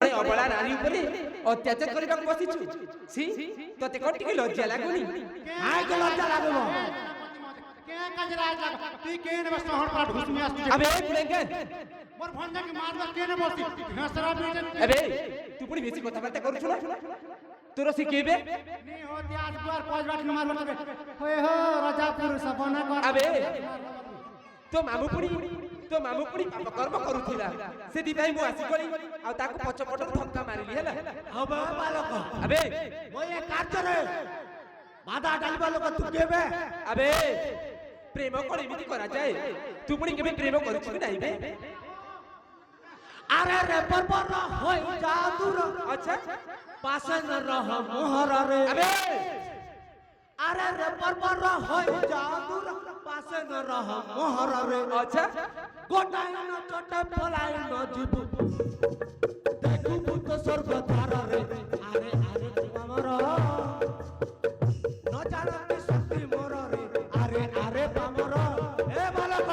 अबला रानी उपरे अत्याचार करबा बसिछु सी तते कटिके लज्जा लागुनी काय के लज्जा लागबो के कजरा लाग तू के ने बस हर पर घुस में आस्तु अबे पुलेंगे मोर भंजा के मारबा के ने बसी घसरा बेटे अबे तू पुनी बेसी कथा बात करू छला तोर सिकेबे नी होती आज द्वार पांच बार न मारबो तबे होय हो राजापुर सपना कर अबे तो मामू पुनी पाप कर्म करूथिला सेदी भाई मु आसी गली आ ताको पछ पटर धक्का मारिली हला हबा बालक अबे ओए कार्य रे बाधा डालबा लोक तू केबे अबे प्रेम कोन एमिति करा जाए तू पुनी केबे प्रेम करू कि नाही बे अरे रे परपर होय जादूर अच्छा पासे न रह मोहर रे अबे अरे रे परपर होय जादूर पासे न रह मोहर रे अच्छा गोटाय न चटे पलाय न जीबू देखू तो स्वर्ग द्वार रे अरे अरे हमर न जानती शक्ति मोर रे अरे अरे हमर ए बालक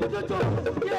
बुझछु के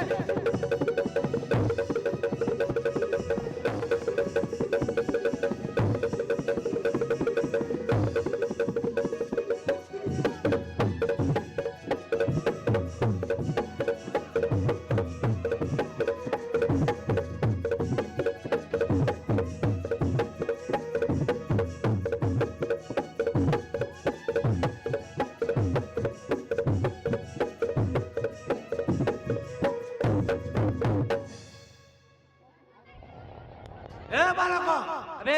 अबे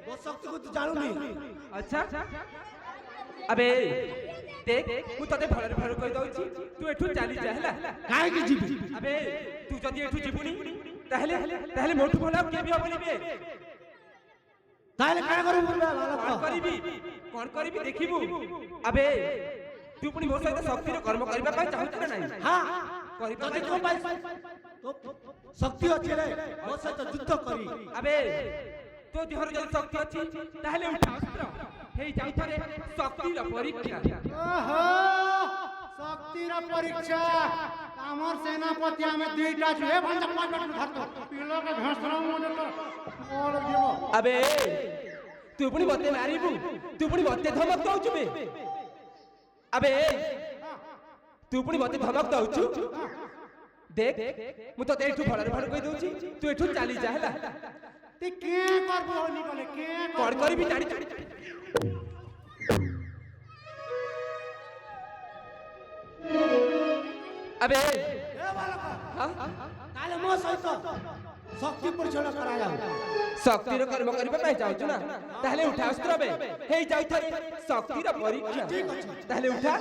वो शक्ति को तू जानूनी अच्छा अबे देख मु तते भलरे भल कहि दउची तू एठु चाली जा हला काहे की जीवी अबे तू जदी एठु जीबुनी ताहले मोठू भला के भी हबनी बे ताहले काय करू बोलबे बालक कोन करिबी देखिबू अबे तू पुनी मोर सहित शक्ति रो कर्म करबा पाई चाहू ना नहीं हां करबा तो देखो भाई तो शक्ति अछि रे मोर सहित युद्ध करी अबे तो देहर जदी शक्ति अछि ताहले उठा अस्त्र हेई जाई थरे शक्ति रो परीक्षा ओहो शक्ति रो परीक्षा हमर सेनापति हमें दुईटा छे भंजा पांच मिनट धरतो पिलो के घसरा मॉडल और जेबो अबे तू पुनी मते मारिबू तू पुनी मते धमक दउछु बे अबे तू पुनी मते धमक दउछु देख मु तो एठु भलरे भल कहि दउची तू एठु चाली जा हला ते के करबो निकले के कोन करबी जानी अबे ए बालक हां ताले मो सहित शक्ति परीक्षण करा जाऊ शक्ति रो कर्म करबा पाई जाउछु ना ताहले उठा अस्त्र बे हेई जाई थरे शक्ति रो परीक्षा ताहले उठा